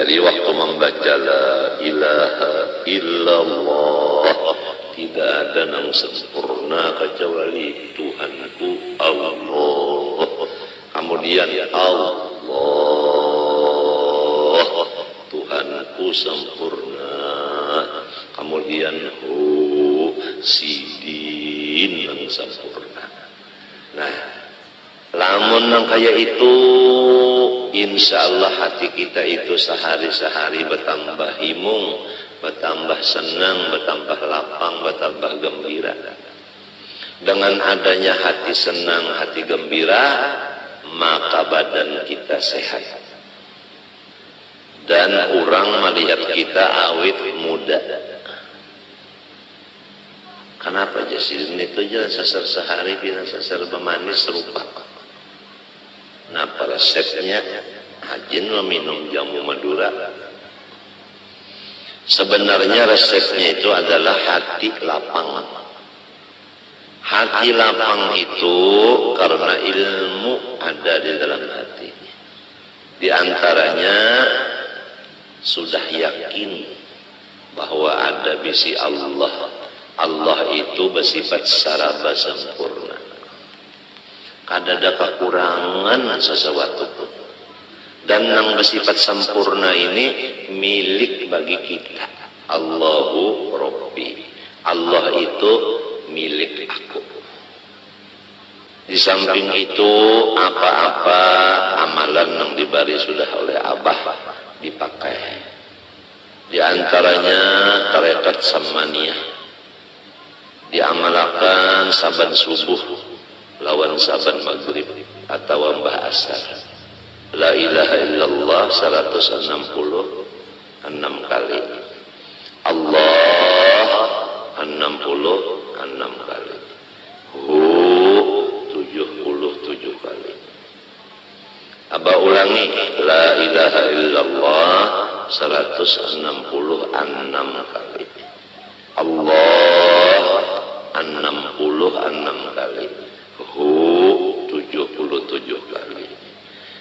Jadi waktu membaca la ilaha illallah, tidak ada yang sempurna kecuali Tuhanku Allah. Kemudian Allah, Tuhanku sempurna. Kemudian sidin yang sempurna. Nah, lamun nang kaya itu, insya Allah hati kita itu sehari-sehari bertambah himung, bertambah senang, bertambah lapang, bertambah gembira. Dengan adanya hati senang, hati gembira, maka badan kita sehat. Dan orang melihat kita awet muda. Kenapa jasin itu aja sasar sehari bina sasar bemanis serupa. Nah, resepnya hajin meminum jamu Madura. Sebenarnya resepnya itu adalah hati lapang. Hati lapang itu karena ilmu ada di dalam hati. Di antaranya sudah yakin bahwa ada bisi Allah. Allah itu bersifat saraba sempurna. Kadada kekurangan sesuatu pun. Dan yang bersifat sempurna ini milik bagi kita. Allahu Rabbi. Allah itu milik aku. Di samping itu apa-apa amalan yang diberi sudah oleh Abah dipakai. Di antaranya tarekat samaniyah. Diamalkan saban subuh lawan saban maghrib atau mbah asar. La ilaha illallah 166 kali. Allah 66 kali. Hu 77 kali. Aba ulangi, la ilaha illallah 166 kali. Allah 66 kali. Hu 77 kali.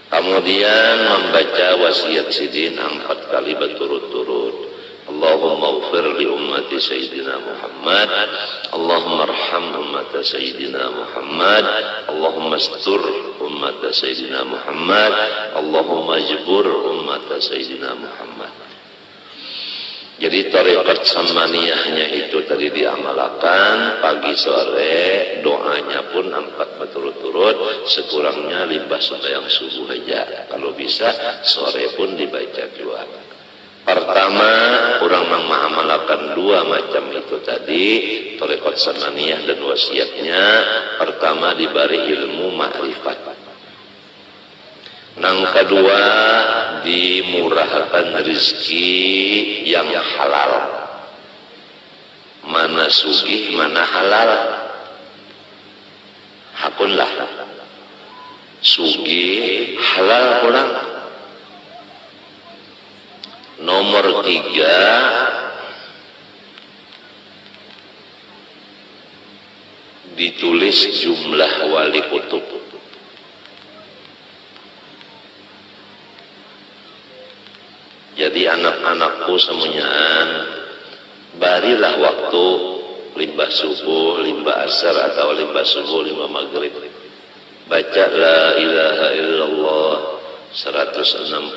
Kemudian membaca wasiat sidin 4 kali berturut-turut. Allahumma ufir li ummati Sayyidina Muhammad. Allahumma arham ummata Sayyidina Muhammad. Allahumma astur ummata Sayyidina Muhammad. Allahumma jibur ummata Sayyidina Muhammad. Jadi tarekat samaniyahnya itu tadi diamalkan pagi sore, doanya pun 4 berturut-turut, sekurangnya 5 sembahyang subuh aja. Kalau bisa sore pun dibaca 2. Pertama, orang mengamalkan 2 macam itu tadi, tarekat samaniyah dan wasiatnya. Pertama diberi ilmu ma'rifat. Yang kedua, dimurahkan rezeki yang halal. Mana sugih, mana halal. Hakunlah. Sugih, halal pulang. Nomor 3, ditulis jumlah wali kutub. Jadi anak-anakku semuanya, barilah waktu 5 subuh, 5 asar atau 5 subuh, 5 maghrib. Baca la ilaha illallah 166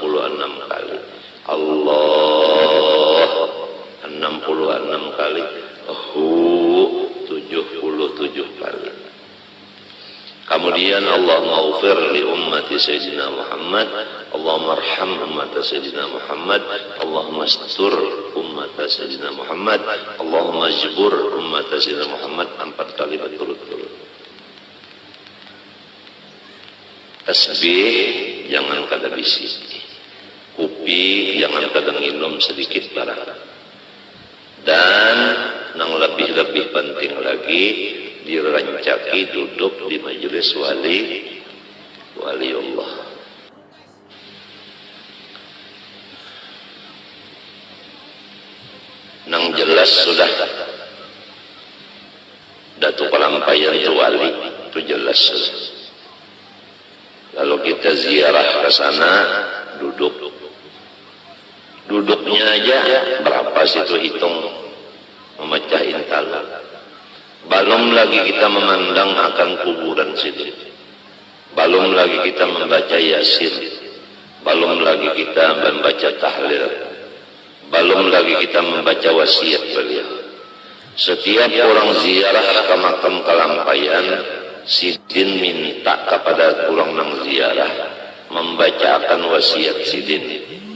kali. Allah 66 kali. Hu 77 kali. Kemudian Allahumma ufir li ummati Sayyidina Muhammad. Allahumma arham ummata Sayyidina Muhammad. Allahumma astur ummata Sayyidina Muhammad. Allahumma jibur ummata Sayyidina Muhammad 4 kali berturut-turut. Tasbih jangan kada bisi. Kupi jangan kada minum sedikit barang. Dan yang lebih-lebih penting lagi, dirancaki duduk di majelis wali Allah. Nang jelas sudah Datuk Palampayan itu wali, itu jelas. Lalu kita ziarah ke sana, duduk. Duduknya aja berapa situ hitung memecah intal. Belum lagi kita memandang akan kuburan situ. Belum lagi kita membaca Yasin. Belum lagi kita membaca tahlil. Belum lagi kita membaca wasiat beliau. Setiap orang ziarah ke makam Kalampayan, Sidin minta kepada orang nang ziarah membacakan wasiat Sidin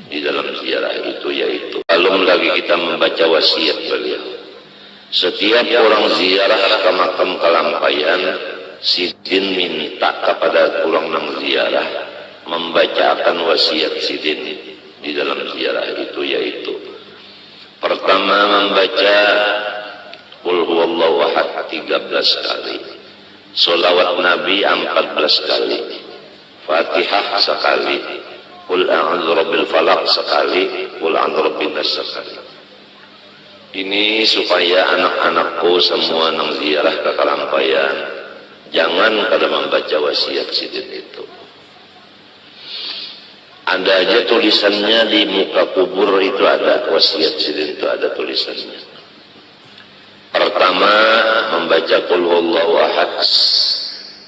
di dalam ziarah itu, yaitu belum lagi kita membaca wasiat beliau. Setiap orang ziarah ke makam Kalampayan, Sidin minta kepada orang nang ziarah membacakan wasiat Sidin di dalam ziarah itu, yaitu pertama membaca Qul huwallahu ahad 13 kali, sholawat Nabi 14 kali, Fatihah sekali, Qul a'udzu birabbil falaq sekali, Qul a'udzu birabbin nas sekali. Ini supaya anak-anakku semua nang ziarah ke Kalampayan jangan kada membaca wasiat Sidin itu. Ada aja tulisannya di muka kubur itu, ada wasiat Sidin itu, ada tulisannya. Pertama membaca Qul huwallahu ahad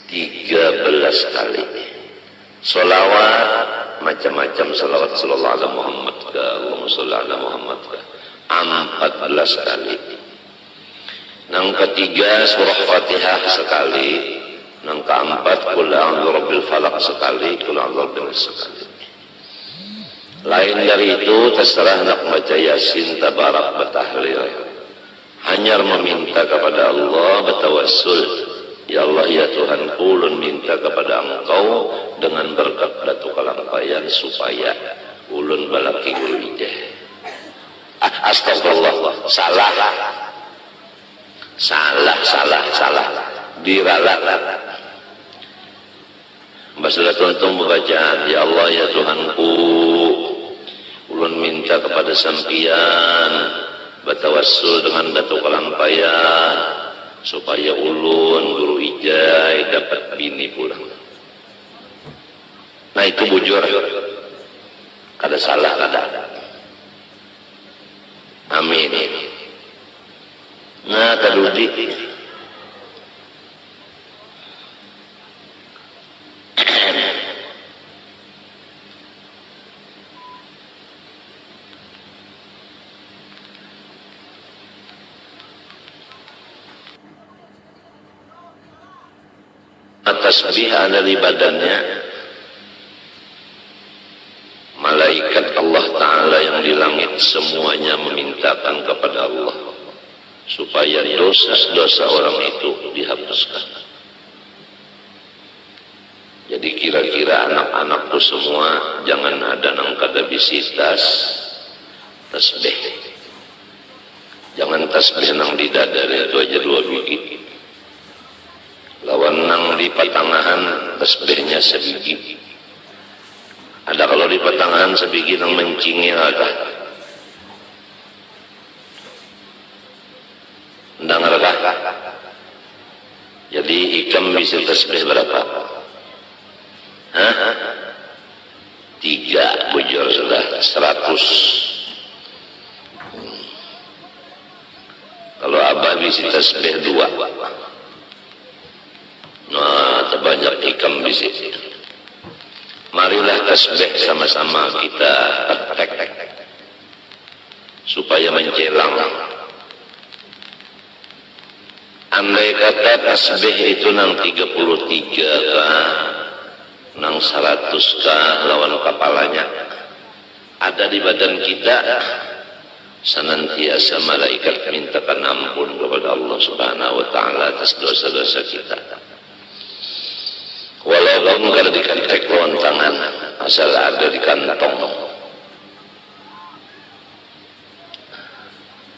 13 kali. Sholawat macam-macam, sholawat sallallahu alaihi Muhammad ka Allahumma sholli ala Muhammad ka 14 kali. Yang ketiga surah Fatihah sekali. Yang keempat Qul a'udzu birabbil falaq sekali, Qul a'udzu birabbin nas sekali. Lain dari itu terserah nak baca Yasin, tabarak, batahlil. Hanya meminta kepada Allah, bertawassul, ya Allah ya Tuhan, ulun minta kepada Engkau dengan berkat Datuk Kalampayan supaya ulun balaki ijeh. Astagfirullah, salah diralat. Masalah tuntung bacaan, ya Allah ya Tuhanku, ulun minta kepada sampian bertawassul dengan Datuk Kalampayan supaya ulun guru ijai dapat bini pulang. Nah itu bujur, kada salah kada. Amin. Nah tadudi tasbih ada di badannya. Malaikat Allah Ta'ala yang di langit semuanya memintakan kepada Allah supaya dosa-dosa orang itu dihapuskan. Jadi kira-kira anak-anakku semua jangan ada nang kada bisi tasbih. Jangan tasbih nang di dada itu aja 2 biji. Lawan nang di patangahan tasbihnya sebiji. Ada kalau di patangahan sebiji nang mencingi ada. Ndang harga. Jadi ikam bisa tasbih berapa? Hah? 3 bujur sudah 100. Kalau abah bisa tasbih 2. Nah, terbanyak ikam bisik. Marilah tasbih sama-sama kita praktek supaya menjelang. Andai kata tasbih itu nang 33 kah, nang 100 kah lawan kepalanya ada di badan kita, senantiasa malaikat mintakan ampun kepada Allah Subhanahu wa Ta'ala atas dosa-dosa kita. Walaupun kalau dikantek lawan tangan, asal ada di kantong.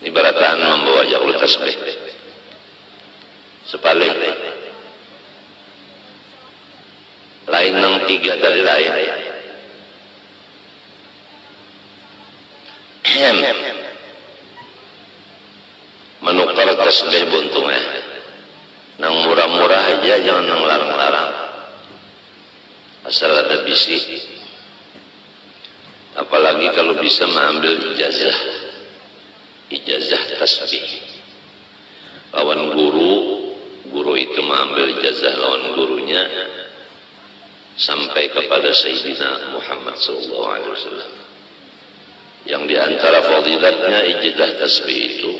Ibaratkan membawa jauh tasbih. Sepalik. Lain nang 3 dari lain. Menukar tasbih buntungnya. Nang murah-murah aja, jangan nang larang-larang. Asal ada bisi. apalagi kalau bisa mengambil ijazah tasbih lawan guru itu mengambil ijazah lawan gurunya sampai kepada Sayyidina Muhammad SAW, yang diantara fadilatnya ijazah tasbih itu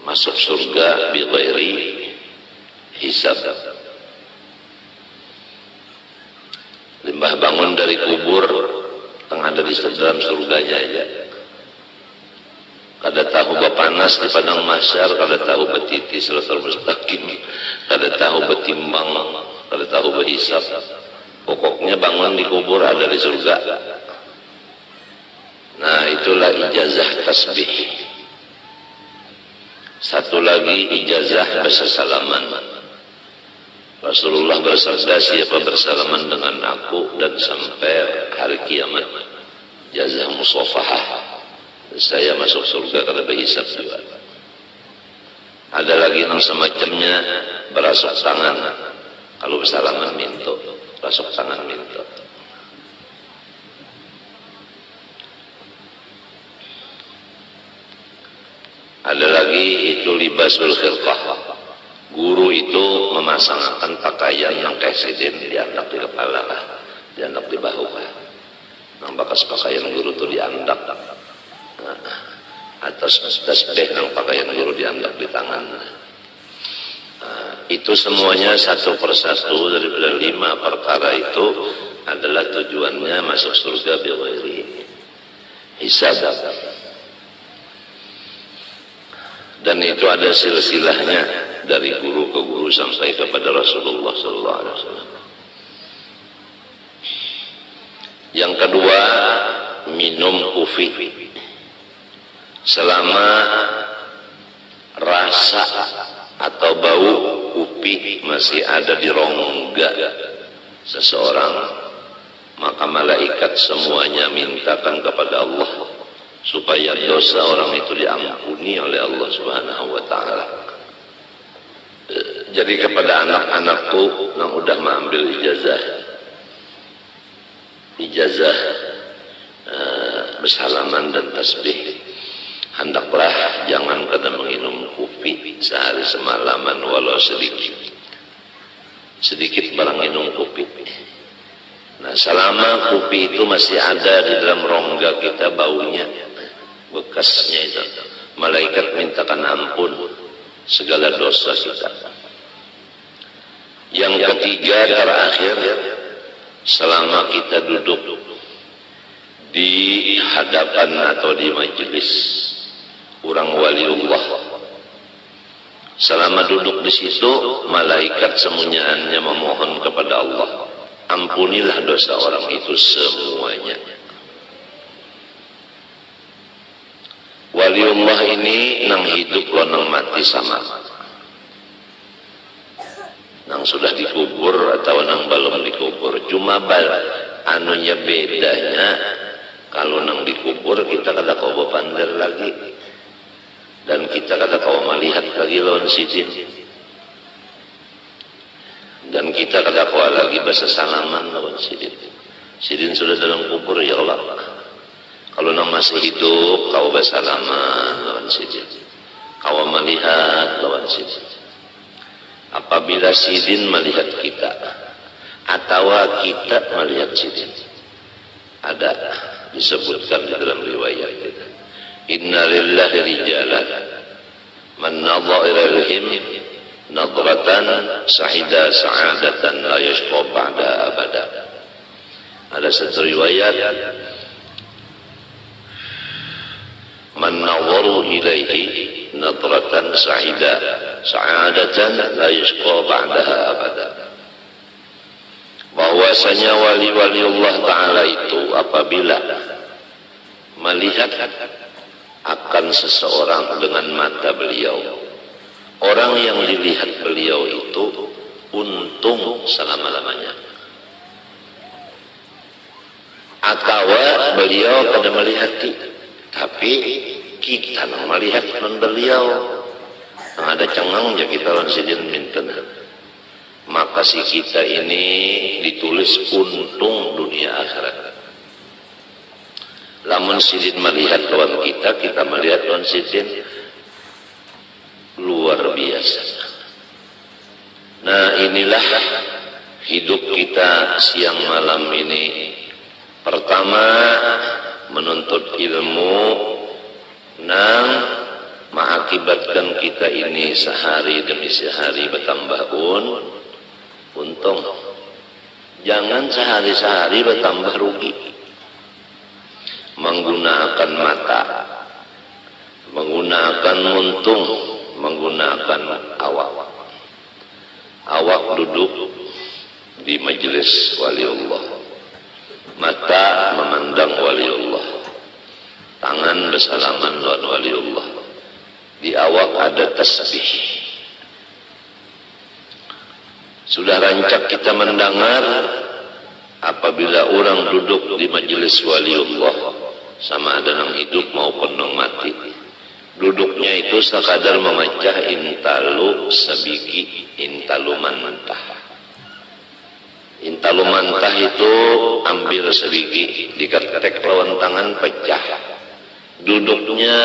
masuk surga bi ghairi hisab. Limbah bangun dari kubur tengah dari dalam surganya aja. Kada tahu bapanas di padang mahsyar, kada tahu betiti siratal mustaqim, kada tahu betimbang, kada tahu berhisab. Pokoknya bangun di kubur ada di surga. Nah, itulah ijazah tasbih. Satu lagi ijazah bersalaman. Rasulullah bersabda, siapa bersalaman dengan aku dan sampai hari kiamat, ijazah musafahah, saya masuk surga kada berhisab juga. Ada lagi yang semacamnya berasuk tangan. Kalau bersalaman minta, rasuk tangan minta. Ada lagi itu libasul khirqah. Guru itu memasangkan pakaian yang kesiden diandak di kepala, diandak di bahu. Nang bakas pakaian guru itu diandak. Atas tasbih nang pakaian guru diandak di tangan. Itu semuanya satu persatu daripada 5 perkara itu adalah tujuannya masuk surga bi ghairi hisab. Dan itu ada silsilahnya dari guru ke guru sampai kepada Rasulullah SAW. Yang kedua, minum kufi selama rasa atau bau kopi masih ada di rongga seseorang, maka malaikat semuanya mintakan kepada Allah supaya dosa orang itu diampuni oleh Allah Subhanahu wa taala. Jadi kepada anak-anakku yang udah mengambil ijazah bersalaman dan tasbih, hendaklah jangan kada menginum kopi sehari semalaman walau sedikit barang minum kopi. Nah, selama kopi itu masih ada di dalam rongga kita, baunya, bekasnya itu, malaikat mintakan ampun segala dosa kita. Yang ketiga terakhir, selama kita duduk di hadapan atau di majelis orang waliullah, selama duduk di situ malaikat semuanya memohon kepada Allah, ampunilah dosa orang itu semuanya. Waliullah ini nang hidup lo nang mati sama, nang sudah dikubur atau nang belum dikubur. Cuma anunya bedanya, kalau nang dikubur kita kada kau pandar lagi, dan kita kada kau melihat lagi lawan sidin, dan kita kada kau lagi bahasa salaman lawan sidin. Sidin sudah dalam kubur, ya Allah. Kalau nang masih hidup kau bersalaman lawan sidin, kau melihat lawan sidin. Apabila sidin melihat kita atau kita melihat sidin, ada disebutkan di dalam riwayat kita, inna lillahi rijalan man nadha ilaihim nadratan sahida sa'adatan la yashqa ba'da abada. Ada satu riwayat, man nadharu ilaihi nadratan sa'ida sa'adatan la yashqa ba'daha abada. Bahwasanya wali-wali Allah Ta'ala itu apabila melihat akan seseorang dengan mata beliau, orang yang dilihat beliau itu untung selama-lamanya. Atau beliau kada melihati, tapi kita nang melihat non beliau, nang ada cengang ya kita lawan sidin minten, maka si kita ini ditulis untung dunia akhirat. Lamun sidin melihat lawan kita, kita melihat lawan sidin, luar biasa. Nah, inilah hidup kita siang malam ini. Pertama, menuntut ilmu nang mengakibatkan kita ini sehari demi sehari bertambah untung. Jangan sehari-sehari bertambah rugi. Menggunakan mata, menggunakan muntung, menggunakan awak. Awak duduk di majelis waliullah, mata memandang waliullah, tangan bersalaman dengan waliullah, di awak ada tasbih. Sudah rancak kita mendengar apabila orang duduk di majelis waliullah, sama ada nang hidup maupun nang mati, duduknya itu sekadar memecah intalu sabiki, intalu mantah. Intalu mantah itu ambil sabiki, diketek lawan tangan pecah. Duduknya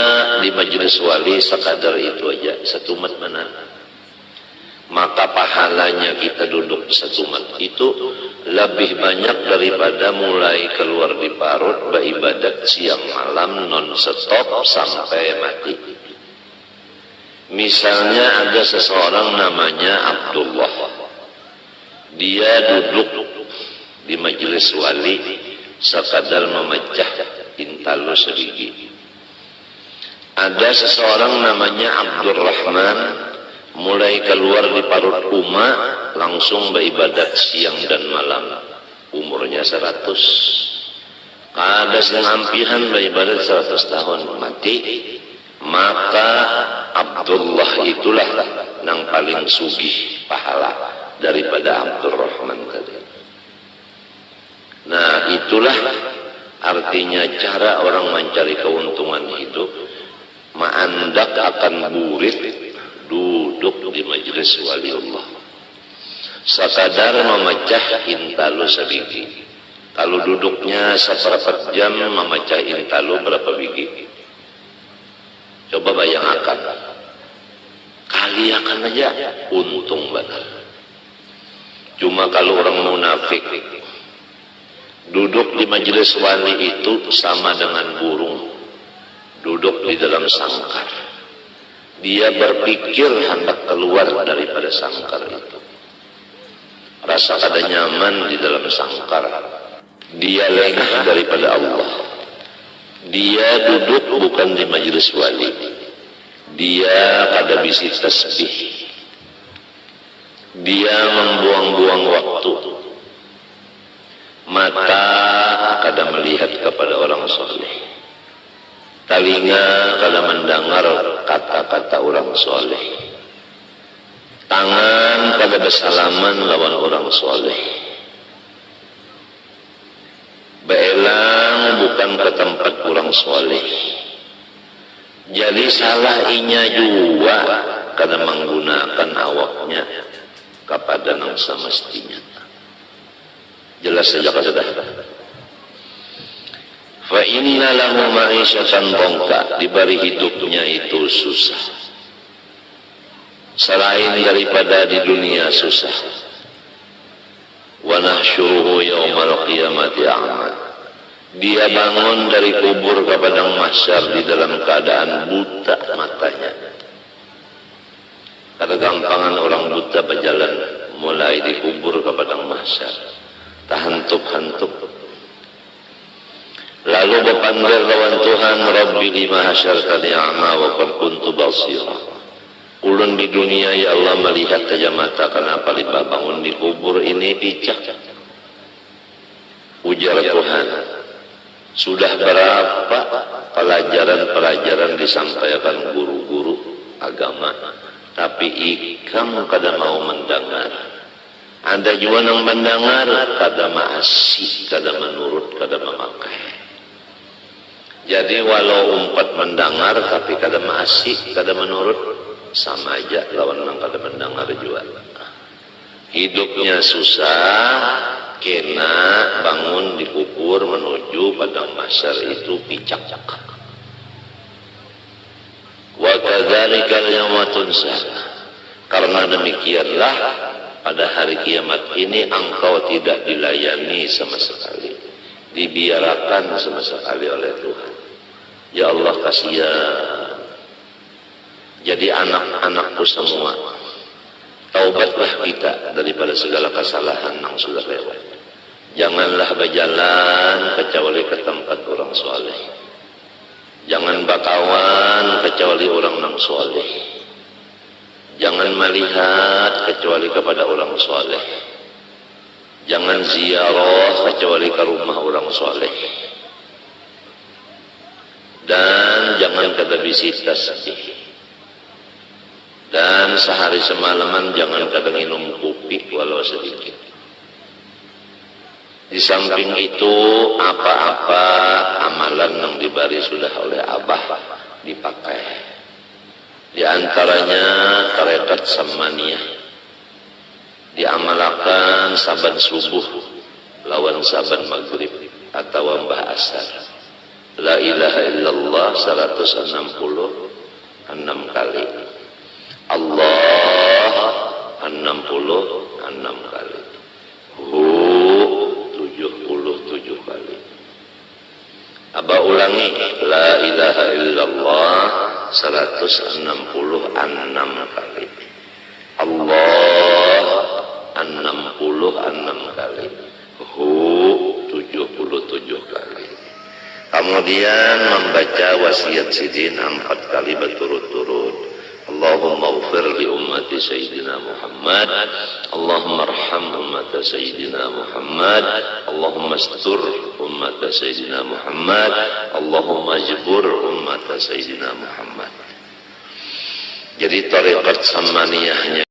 di majelis wali sekadar itu aja, satu mat mana. Maka pahalanya kita duduk satu mat itu lebih banyak daripada mulai keluar di parut beribadat siang malam non stop sampai mati. Misalnya ada seseorang namanya Abdullah, dia duduk di majelis wali sekadar memecah intalu sedikit. Ada seseorang namanya Abdurrahman, mulai keluar di parut umat langsung beribadat siang dan malam, umurnya 100. Ada senampihan beribadat 100 tahun mati. Maka Abdullah itulah yang paling sugih pahala daripada Abdurrahman tadi. Nah, itulah artinya cara orang mencari keuntungan hidup. Ma'andak akan burit duduk di majelis waliullah, sekadar memecah intalu sedikit. Kalau duduknya seperempat jam memecah intalu berapa biji? Coba bayangkan, kaliakan aja untung benar. Cuma kalau orang munafik duduk di majelis wali itu sama dengan burung duduk di dalam sangkar. Dia berpikir hendak keluar daripada sangkar itu. Rasa kada nyaman di dalam sangkar. Dia lengah daripada Allah. Dia duduk bukan di majelis wali. Dia kada bisi tasbih. Dia membuang-buang waktu. Mata kada melihat kepada orang soleh. Telinga kada mendengar kata-kata orang soleh. Tangan kada bersalaman lawan orang soleh. Beelang bukan ke tempat orang soleh. Jadi salah inya juga kada menggunakan awaknya kepada yang semestinya. Jelas saja sudah. Fa inna lahu ma'isyatan dongka, diberi hidupnya itu susah. Selain daripada di dunia susah. Wa nahsyuruhu yaumal qiyamati a'ma. Dia bangun dari kubur ke padang mahsyar di dalam keadaan buta matanya. Kada gampangan orang buta berjalan mulai di kubur ke padang mahsyar. Tahantup-hantup. Lalu berpanggil lawan Tuhan, Rabbi lima hasyartani a'ma wa qad kuntu basira. Ulun di dunia ya Allah melihat saja mata, kenapa lipa bangun di kubur ini picak? Ujar Tuhan, sudah berapa pelajaran-pelajaran disampaikan guru-guru agama, tapi ikam kada mau mendengar. Ada juga yang mendengar, kada maasih, kada menurut, kada memakai. Jadi walau umpat mendengar tapi kada maasih, kada menurut, sama aja lawan yang kada mendengar juga. Hidupnya susah, kena bangun dikubur menuju padang mahsyar itu picak. Wa kadzalikal yauma tunsa. Karena demikianlah pada hari kiamat ini engkau tidak dilayani sama sekali, dibiarkan sama sekali oleh Tuhan. Ya Allah, kasihan. Jadi anak-anakku semua, taubatlah kita daripada segala kesalahan yang sudah lewat. Janganlah berjalan kecuali ke tempat orang soleh. Jangan bakawan kecuali orang yang soleh. Jangan melihat kecuali kepada orang soleh. Jangan ziarah kecuali ke rumah orang soleh. Dan jangan kada visitas. Dan sehari semalaman jangan kada minum kopi walau sedikit. Di samping itu apa-apa amalan yang diberi sudah oleh Abah dipakai. Di antaranya tarekat samaniyah diamalkan saban subuh lawan saban maghrib atau mbah asar. La ilaha illallah 166 kali. Allah 66 kali. Hu 77 kali. Aba ulangi, la ilaha illallah 166 kali. Allah 66 kali. Hu 77 kali. Kemudian membaca wasiat sidin 4 kali berturut-turut. Allahumma ighfir li ummati Sayyidina Muhammad, Allahumma arham ummata Sayyidina Muhammad, Allahumma astur ummata Sayyidina Muhammad, Allahumma jibur ummata Sayyidina Muhammad. Jadi tarekat samaniyahnya